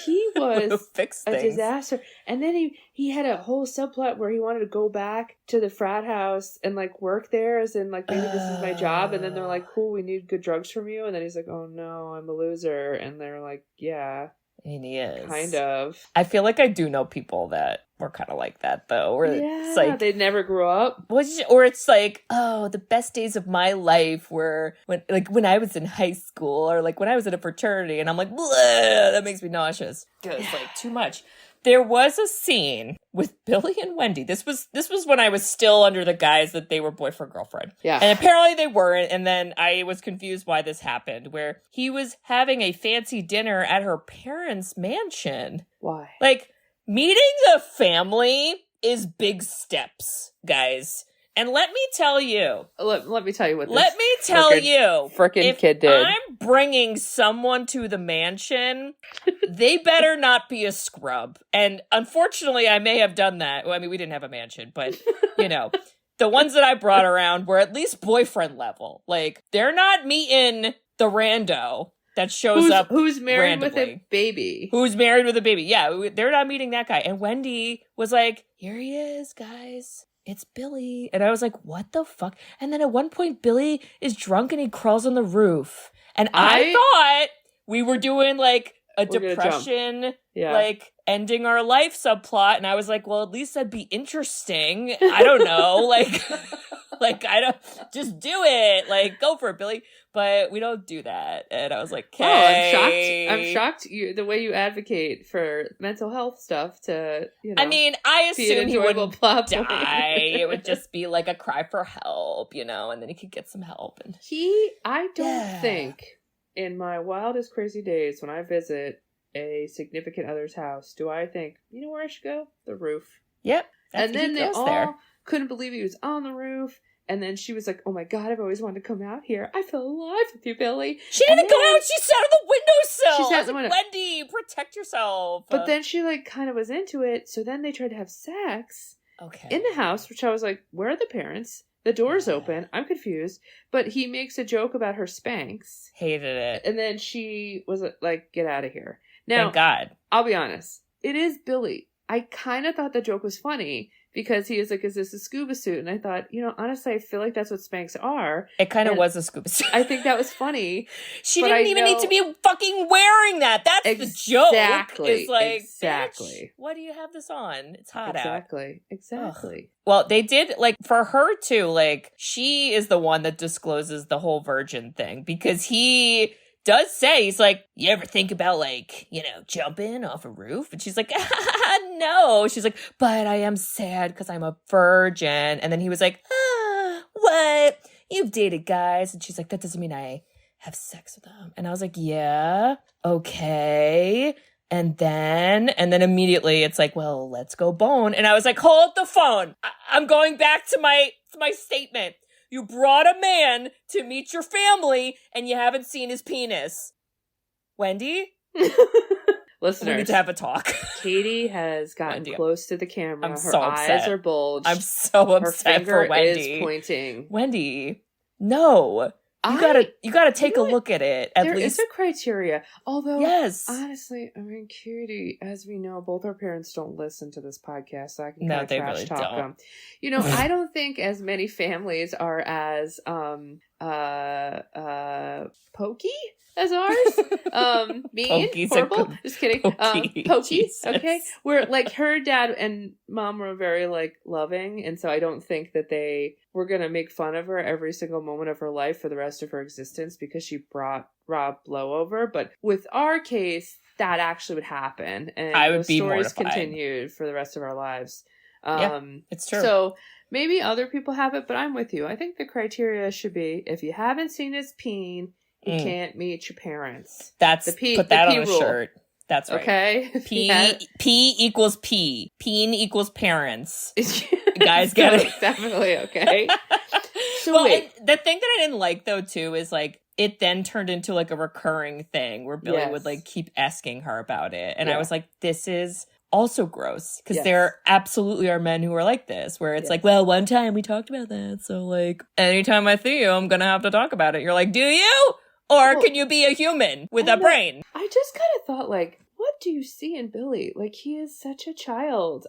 He was fix a things. disaster. And then he had a whole subplot where he wanted to go back to the frat house and like work there, as in like, maybe this is my job. And then they're like, cool, we need good drugs from you. And then he's like, oh no, I'm a loser. And they're like, yeah. And he is. Kind of. I feel like I do know people that were kind of like that, though. Where it's like, they never grew up. Or it's like, oh, the best days of my life were when I was in high school, or like when I was in a fraternity, and I'm like, that makes me nauseous. It's like too much. There was a scene with Billy and Wendy. This was when I was still under the guise that they were boyfriend-girlfriend. Yeah. And apparently they weren't, and then I was confused why this happened, where he was having a fancy dinner at her parents' mansion. Why? Like, meeting the family is big steps, guys. And let me tell you. Let me tell you what this frickin' kid did. I'm bringing someone to the mansion, they better not be a scrub. And unfortunately, I may have done that. Well, I mean, we didn't have a mansion, but, the ones that I brought around were at least boyfriend level. Like, they're not meeting the rando that shows up who's married randomly. with a baby. Who's married with a baby. Yeah, they're not meeting that guy. And Wendy was like, here he is, guys. It's Billy. And I was like, what the fuck? And then at one point, Billy is drunk and he crawls on the roof. And I thought we were doing like a depression like ending our life subplot. And I was like, well, at least that'd be interesting. I don't know. Like, I don't, just do it. Like, go for it, Billy. But we don't do that. And I was like, okay. I'm shocked the way you advocate for mental health stuff to, I mean, I assume he wouldn't die. It would just be like a cry for help, and then he could get some help. And I don't think in my wildest crazy days when I visit a significant other's house, do I think, you know where I should go? The roof. Yep. And then they all couldn't believe he was on the roof. And then she was like, oh my God, I've always wanted to come out here. I feel alive with you, Billy. She didn't go out. She sat on the windowsill. She sat on the window. Wendy, protect yourself. But then she like kind of was into it. So then they tried to have sex in the house, which I was like, where are the parents? The door's open. I'm confused. But he makes a joke about her Spanx. Hated it. And then she was like, get out of here. Now, thank God. I'll be honest. It is Billy. I kind of thought the joke was funny because he was like, is this a scuba suit? And I thought, honestly, I feel like that's what Spanx are. It kind of was a scuba suit. I think that was funny. She didn't even need to be fucking wearing that. That's the joke. It's like, bitch, why do you have this on? It's hot out. Exactly. Ugh. Well, they did, like, for her too, like, she is the one that discloses the whole virgin thing because he does say, he's like, you ever think about, like, jumping off a roof? And she's like, no. She's like, but I am sad because I'm a virgin. And then he was like, what? You've dated guys. And she's like, that doesn't mean I have sex with them. And I was like, yeah, okay. And then immediately it's like, well, let's go bone. And I was like, hold the phone. I'm going back to my statement. You brought a man to meet your family, and you haven't seen his penis. Wendy? Listeners. We need to have a talk. Katie has gotten close to the camera. I'm so upset. Eyes are bulged. I'm so upset for Wendy. Her finger is pointing. Wendy, no. You gotta take a look at it. At least there is a criteria. Although, yes, honestly, I mean, Katie, as we know, both our parents don't listen to this podcast, so I can no, kind of they trash really talk don't. them. I don't think as many families are as pokey as ours. Mean, horrible. Just kidding. Pokey. Okay, where like her dad and mom were very like loving, and so I don't think that they were gonna make fun of her every single moment of her life for the rest of her existence because she brought Rob Lowe over. But with our case, that actually would happen, and I would those be stories mortified. Continued for the rest of our lives. Yeah, it's true. So maybe other people have it, but I'm with you. I think the criteria should be if you haven't seen his peen, you can't meet your parents. That's put that on a shirt. That's right. Okay. P equals P. Peen equals parents. Guys get it. Definitely okay. So well, wait. The thing that I didn't like though too is like it then turned into like a recurring thing where Billy would like keep asking her about it, and I was like, this is also gross because there absolutely are men who are like this where it's like, well, one time we talked about that, so like anytime I see you I'm gonna have to talk about it. You're like, do you? Or can you be a human with a brain? I just kind of thought like, what do you see in Billy? Like, he is such a child.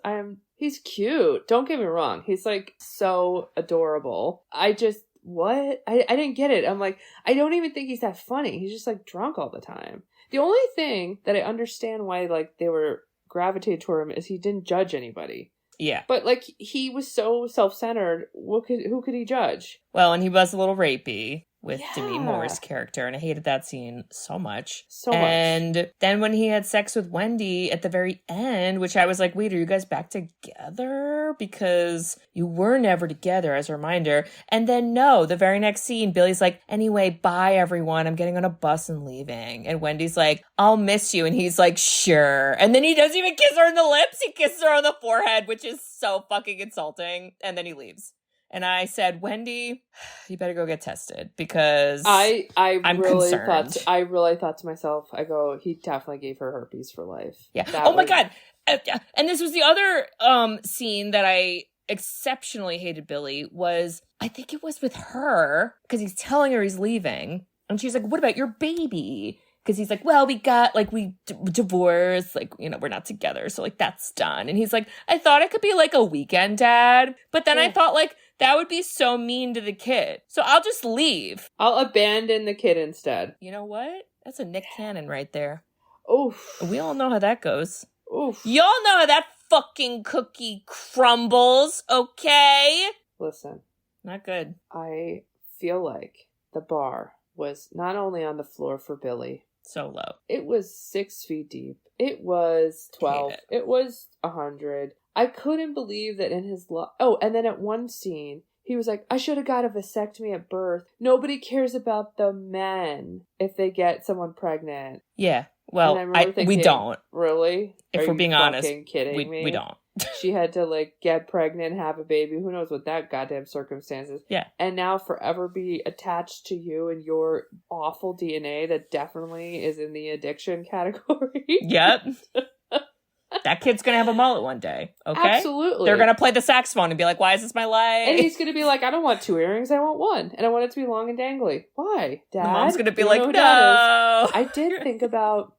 He's cute, don't get me wrong, he's like so adorable. I didn't get it. I'm like, I don't even think he's that funny. He's just like drunk all the time. The only thing that I understand why like they were gravitated toward him is he didn't judge anybody. Yeah. But like he was so self-centered, who could he judge? Well, and he was a little rapey with Demi Moore's character, and I hated that scene so much. And then when he had sex with Wendy at the very end, which I was like, wait, are you guys back together? Because you were never together, as a reminder. And then no, the very next scene, Billy's like, anyway, bye everyone, I'm getting on a bus and leaving. And Wendy's like, I'll miss you. And he's like, sure. And then he doesn't even kiss her on the lips, he kisses her on the forehead, which is so fucking insulting. And then he leaves. And I said, Wendy, you better go get tested because I'm really concerned. I really thought to myself, I go, he definitely gave her herpes for life. Yeah. My God. And this was the other scene that I exceptionally hated Billy was, I think it was with her because he's telling her he's leaving. And she's like, what about your baby? Because he's like, well, we divorced, like, we're not together. So like, that's done. And he's like, I thought it could be like a weekend dad. But then I thought like, that would be so mean to the kid. So I'll just leave. I'll abandon the kid instead. You know what? That's a Nick Cannon right there. Oof. We all know how that goes. Oof. Y'all know how that fucking cookie crumbles, okay? Listen. Not good. I feel like the bar was not only on the floor for Billy. So low. It was 6 feet deep. It was 12. It was 100. I couldn't believe that in his Oh, and then at one scene, he was like, I should have got a vasectomy at birth. Nobody cares about the men if they get someone pregnant. Yeah. Well, thinking, we don't. Really? If we're being honest, kidding me? We don't. She had to like get pregnant, have a baby. Who knows what that goddamn circumstances. Yeah. And now forever be attached to you and your awful DNA that definitely is in the addiction category. Yep. That kid's going to have a mullet one day, okay? Absolutely. They're going to play the saxophone and be like, why is this my life? And he's going to be like, I don't want 2 earrings, I want 1. And I want it to be long and dangly. Why, Dad? The mom's going to be you like, know who no. Dad is. I did think about,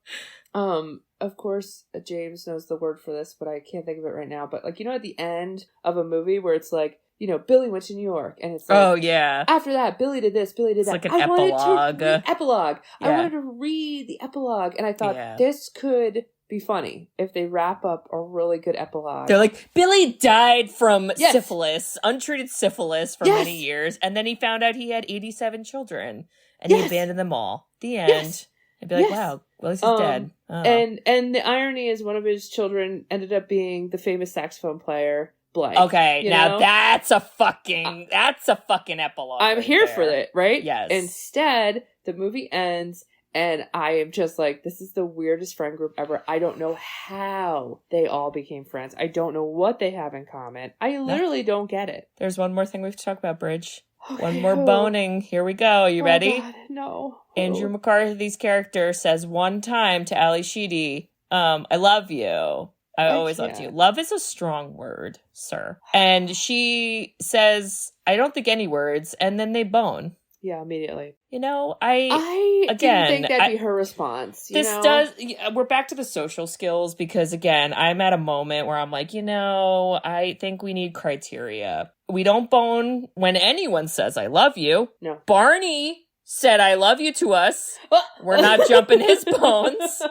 of course, James knows the word for this, but I can't think of it right now. But like, you know, at the end of a movie where it's like, you know, Billy went to New York, and it's like, oh, yeah. After that, Billy did this, Billy did it's that. Like an I epilogue. Epilogue. Yeah. I wanted to read the epilogue, and I thought this could be funny if they wrap up a really good epilogue. They're like, Billy died from syphilis, untreated syphilis for many years, and then he found out he had 87 children, and he abandoned them all. The end. I'd be like, wow, well, he's dead. Oh. And the irony is one of his children ended up being the famous saxophone player, blank. Okay, now that's a fucking epilogue. I'm here for it, right? Yes. Instead, the movie ends, and I am just like, this is the weirdest friend group ever. I don't know how they all became friends. I don't know what they have in common. I literally don't get it. There's one more thing we have to talk about, Bridge. Okay, one more boning. Here we go. Are you ready? God, no. Andrew McCarthy's character says one time to Ali Sheedy, I love you. I always loved you. Love is a strong word, sir. And she says, I don't think any words. And then they bone. Yeah, immediately. You know, I didn't think that'd be her response. We're back to the social skills because, again, I'm at a moment where I'm like, I think we need criteria. We don't bone when anyone says, I love you. No. Barney said, I love you to us. We're not jumping his bones.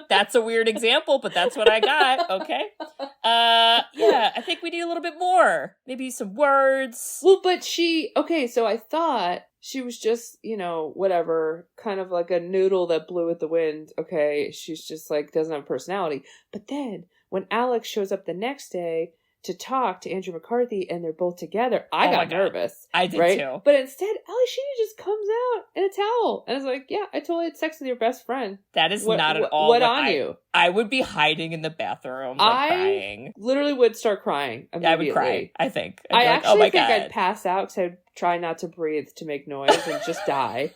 That's a weird example, but that's what I got. Okay. I think we need a little bit more. Maybe some words. Well, but so I thought she was just, whatever, kind of like a noodle that blew with the wind. Okay. She's just like, doesn't have personality. But then when Alec shows up the next day to talk to Andrew McCarthy and they're both together, I got nervous. I did too. But instead, Ali Sheedy just comes out in a towel and is like, yeah, I totally had sex with your best friend. That is not at all what on you. I would be hiding in the bathroom crying. Literally would start crying immediately. I would cry, I think. I actually think I'd pass out because I'd try not to breathe to make noise and just die.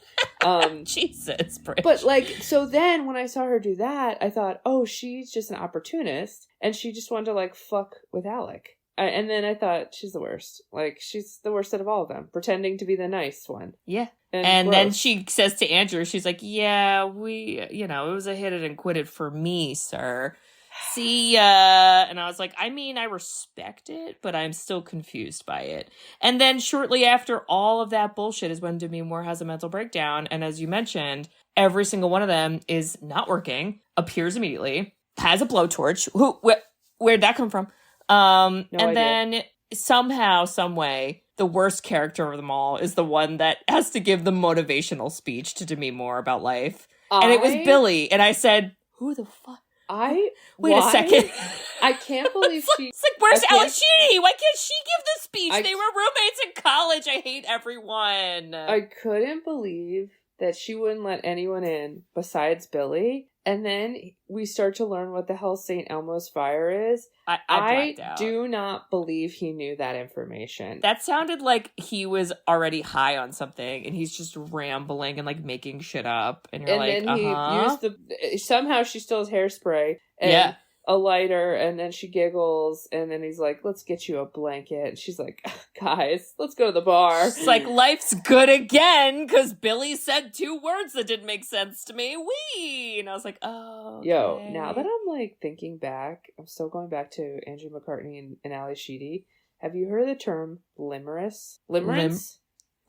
Jesus, Bridge. But so then when I saw her do that, I thought, oh, she's just an opportunist and she just wanted to fuck with Alec. And then I thought, she's the worst. She's the worst out of all of them, pretending to be the nice one. Yeah. And then she says to Andrew, she's like, yeah, it was a hit it and quit it for me, sir. See ya. And I was like, I respect it, but I'm still confused by it. And then shortly after all of that bullshit is when Demi Moore has a mental breakdown. And as you mentioned, every single one of them is not working, appears immediately, has a blowtorch. Where'd that come from? No idea. Then somehow, some way, the worst character of them all is the one that has to give the motivational speech to Demi Moore about life. And it was Billy. And I said, who the fuck? Wait a second. I can't believe It's like, where's Alec Sheedy? Why can't she give the speech? They were roommates in college. I hate everyone. I couldn't believe that she wouldn't let anyone in besides Billy. And then we start to learn what the hell St. Elmo's fire is. I do not believe he knew that information. That sounded like he was already high on something and he's just rambling and making shit up. And you're then he used somehow she still has hairspray and a lighter, and then she giggles, and then he's like, let's get you a blanket. And she's like, guys, let's go to the bar. It's like, life's good again, because Billy said 2 words that didn't make sense to me. Wee! And I was like, oh, okay. Yo, now that I'm thinking back, I'm still going back to Andrew McCarthy and Ali Sheedy. Have you heard the term limerence? Limerence?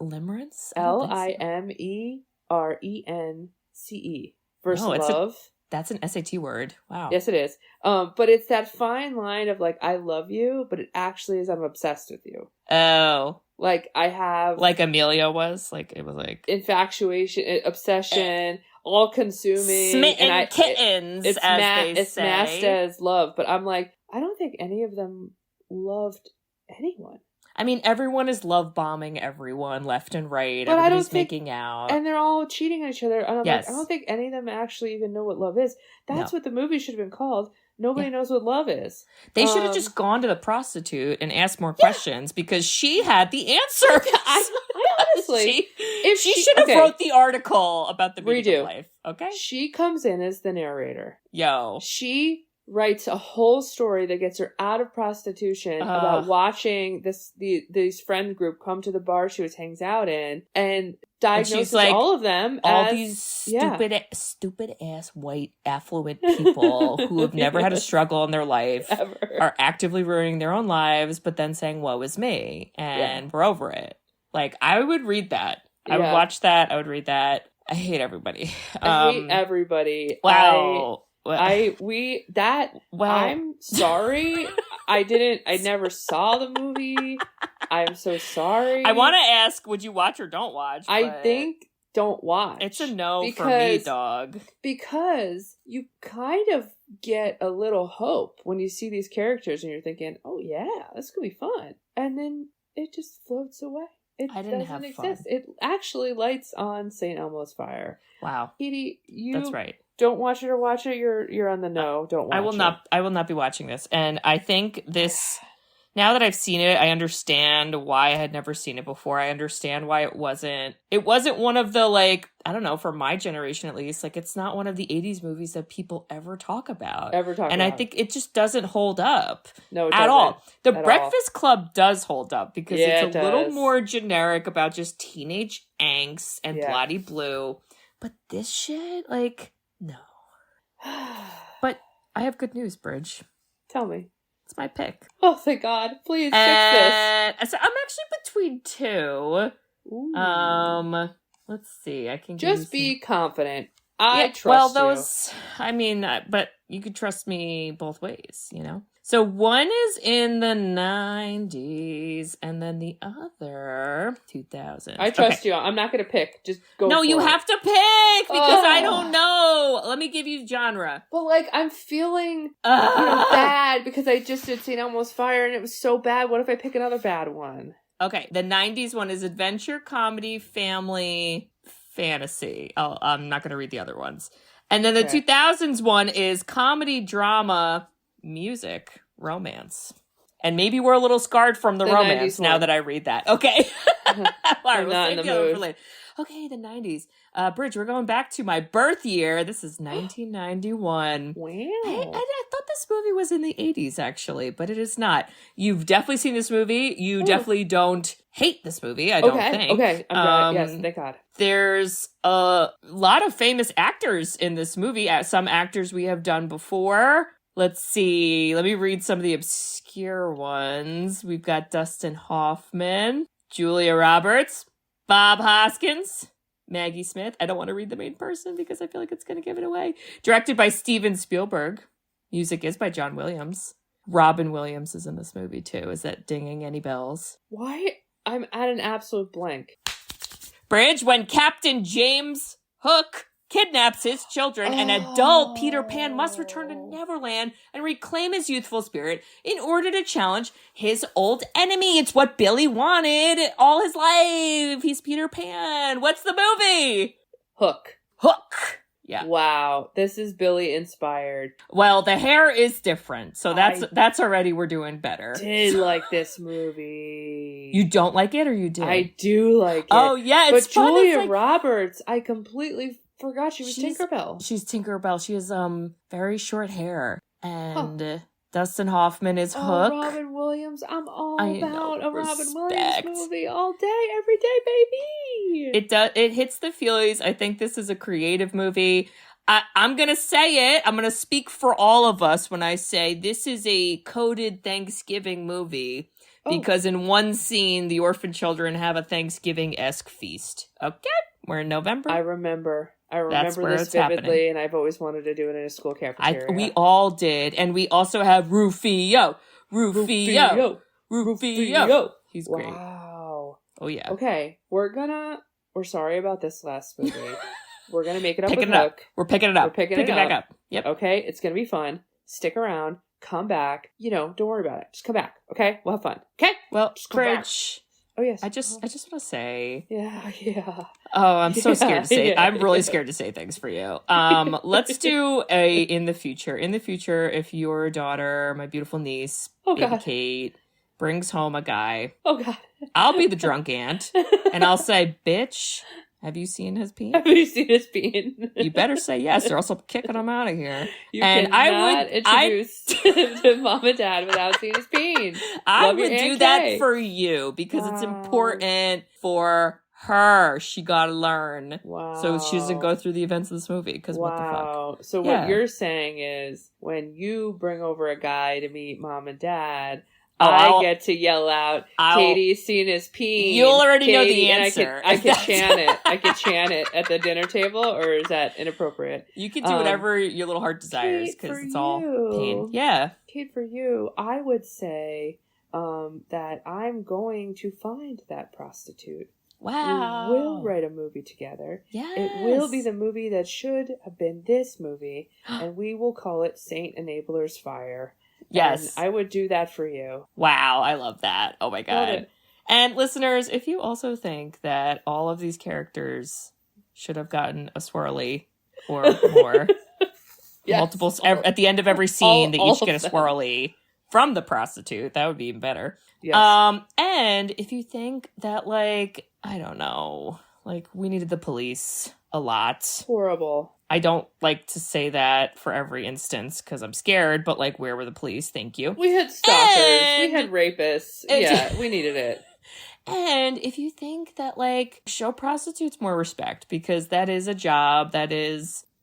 Limerence? Limerence. Verse love. That's an SAT word. Wow. Yes, it is. But it's that fine line of like, I love you, but it actually is I'm obsessed with you. Oh. Like I have... Like Emilio was? Like, it was like... infatuation, obsession, all consuming. Smitten kittens, it's as they it's say. masked as love. But I'm like, I don't think any of them loved anyone. I mean, everyone is love bombing everyone left and right. But Everybody's making out. And they're all cheating on each other. And I'm Yes. like, I don't think any of them actually even know what love is. That's No. what the movie should have been called. Nobody knows what love is. They should have just gone to the prostitute and asked more questions because she had the answers. I honestly... she should have wrote the article about the meaning Redo. of life. Okay? She comes in as the narrator. Yo. She writes a whole story that gets her out of prostitution about watching these friend group come to the bar she hangs out in and diagnoses like, all of them all as these stupid ass white affluent people who have never had a struggle in their life ever. Are actively ruining their own lives, but then saying woe is me and we're over it. Like, I would read that. I would watch that. I would read that. I hate everybody. I hate everybody. Wow. I'm sorry. I never saw the movie. I'm so sorry. I want to ask, would you watch or don't watch? I think don't watch. It's a no for me, dog. Because you kind of get a little hope when you see these characters and you're thinking, oh yeah, this could be fun. And then it just floats away. I didn't have fun. It actually lights on St. Elmo's fire. Wow. Edie, That's right. Don't watch it or watch it. You're on the no. Don't watch it. I will not be watching this. And I think this, now that I've seen it, I understand why I had never seen it before. I understand why it wasn't one of the, like, I don't know, for my generation at least, like, it's not one of the 80s movies that people ever talk about. And I think it just doesn't hold up. No, it at doesn't. all. The At Breakfast Club does hold up because it's a little does. more generic about just teenage angst and bloody blue. But this shit, like, no. But I have good news, Bridge. Tell me. It's my pick. Oh, thank God. Please fix this. So I'm actually between two. Ooh. Let's see. I can just be confident. I trust you. I mean, but you could trust me both ways, you know? So one is in the 90s and then the other 2000s. I trust you. I'm not going to pick. Just go. No, you have to pick because I don't know. Let me give you genre. But like, I'm feeling bad because I just did St. Elmo's Fire and it was so bad. What if I pick another bad one? Okay. The 90s one is adventure, comedy, family, fantasy. I'm not going to read the other ones. And then the 2000s one is comedy, drama, music, romance. And maybe we're a little scarred from the romance now that I read that. Okay. All right, we'll save the other for later. Okay, the 90s. Bridge, we're going back to my birth year. This is 1991. Wow. I thought this movie was in the 80s, actually, but it is not. You've definitely seen this movie. You definitely don't hate this movie, I don't think. Okay, I'm glad. Yes, thank God. There's a lot of famous actors in this movie. Some actors we have done before. Let's see. Let me read some of the obscure ones. We've got Dustin Hoffman, Julia Roberts, Bob Hoskins, Maggie Smith. I don't want to read the main person because I feel like it's going to give it away. Directed by Steven Spielberg. Music is by John Williams. Robin Williams is in this movie too. Is that dinging any bells? Why? I'm at an absolute blank. Bridge, when Captain James Hook kidnaps his children, an adult Peter Pan must return to Neverland and reclaim his youthful spirit in order to challenge his old enemy. It's what Billy wanted all his life. He's Peter Pan. What's the movie? Hook. Yeah. Wow. This is Billy inspired. Well, the hair is different, so that's already we're doing better. I did like this movie. You don't like it, or you do? I do like it. Oh yeah, it's but fun. Julia Roberts, I completely forgot she's Tinkerbell. She's Tinkerbell. She has very short hair, and Dustin Hoffman is Hook. Robin Williams. I'm all about a Robin Williams movie all day, every day, baby. It hits the feelies. I think this is a creative movie. I'm going to say it. I'm going to speak for all of us when I say this is a coded Thanksgiving movie. Because in one scene, the orphan children have a Thanksgiving-esque feast. Okay? We're in November. I remember That's where this it's vividly, happening. and I've always wanted to do it in a school cafeteria. We all did. And we also have Rufio. He's great. Wow. Oh, yeah. Okay, we're sorry about this last movie. We're gonna make it up with Picking it up. Hook. We're picking it up. We're picking it it back up. up. Yep. Okay, it's gonna be fun. Stick around. Come back. Don't worry about it. Just come back. Okay, we'll have fun. Okay. Well, Just come back. Bridge. Oh yes. I just want to say. Yeah. Oh, I'm so scared to say. Yeah. I'm really scared to say things for you. Let's do a in the future. In the future, if your daughter, my beautiful niece, baby Kate, brings home a guy, oh God, I'll be the drunk aunt, and I'll say, "Bitch, have you seen his peen? Have you seen his peen? You better say yes, or else I'm kicking him out of here." You and cannot introduce to mom and dad without seeing his peen. I Love would your do Aunt that Kay. for you because it's Wow. important for her. She got to learn. Wow. So she doesn't go through the events of this movie because what the fuck? So Yeah. what you're saying is when you bring over a guy to meet mom and dad, Oh, I get to yell out, Katie's seen his peen. You'll already know the Katie," and answer. I could chant it. I could chant it at the dinner table, or is that inappropriate? You can do whatever your little heart desires Kate, because for it's all you. pain. Yeah. Kate, for you, I would say that I'm going to find that prostitute. Wow. We will write a movie together. Yes. It will be the movie that should have been this movie, and we will call it Saint Enabler's Fire. Yes. And I would do that for you. Wow. I love that. Oh my Love God. it. And listeners, if you also think that all of these characters should have gotten a swirly or more, Yes. multiple, at the end of every scene, they all each get a of them. swirly from the prostitute, that would be even better. Yes. And if you think that, like, I don't know, like, we needed the police a lot. Horrible. I don't like to say that for every instance because I'm scared, but like, where were the police? Thank you. We had stalkers. And- We had rapists. Yeah, we needed it. And if you think that, like, show prostitutes more respect because that is a job,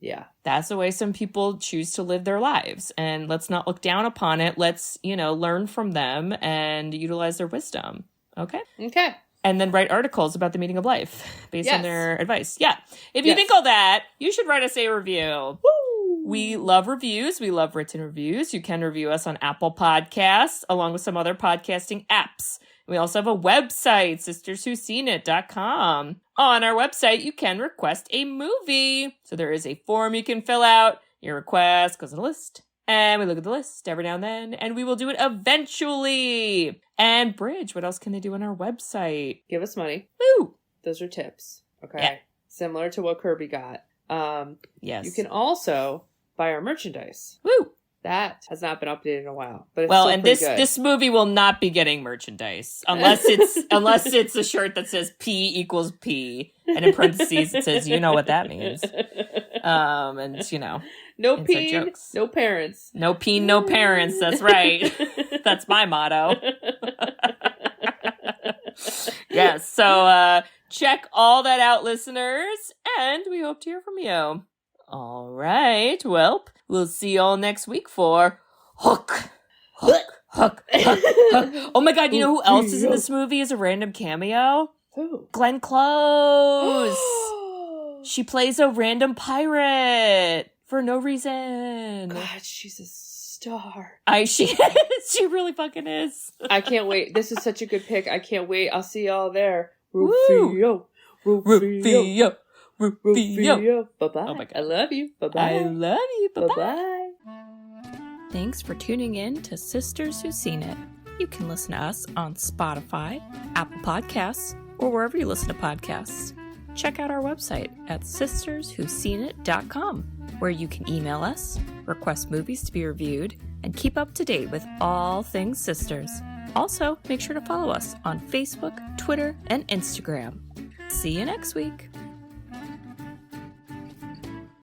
Yeah. that's the way some people choose to live their lives. And let's not look down upon it. Let's, learn from them and utilize their wisdom. Okay? Okay. And then write articles about the meaning of life based on Yes. their advice. Yeah. If you Yes. think all that, you should write us a review. Woo! We love reviews. We love written reviews. You can review us on Apple Podcasts along with some other podcasting apps. We also have a website, sisterswhoseenit.com. On our website, you can request a movie. So there is a form you can fill out. Your request goes on a list. And we look at the list every now and then, and we will do it eventually. And Bridge, what else can they do on our website? Give us money. Woo! Those are tips. Okay. Yeah. Similar to what Kirby got. Yes. You can also buy our merchandise. Woo! That has not been updated in a while, but it's Well, still and pretty good. this movie will not be getting merchandise unless it's a shirt that says P equals P, and in parentheses it says, you know what that means. And no inside peen, jokes. no parents. No peen, no parents. That's right. That's my motto. Yes. So check all that out, listeners, and we hope to hear from you. All right. Well, we'll see you all next week for Hook. Hook. Oh my God, you know who else is in this movie as a random cameo? Who? Glenn Close. She plays a random pirate for no reason. God, she's a star. She really fucking is. I can't wait. This is such a good pick. I can't wait. I'll see y'all there. Woo. Rufio. Rufio. Bye-bye. Oh my God. I love you. Bye-bye. I love you. Bye-bye. Bye-bye. Thanks for tuning in to Sisters Who've Seen It. You can listen to us on Spotify, Apple Podcasts, or wherever you listen to podcasts. Check out our website at sisterswhoseenit.com, where you can email us, request movies to be reviewed, and keep up to date with all things sisters. Also, make sure to follow us on Facebook, Twitter, and Instagram. See you next week.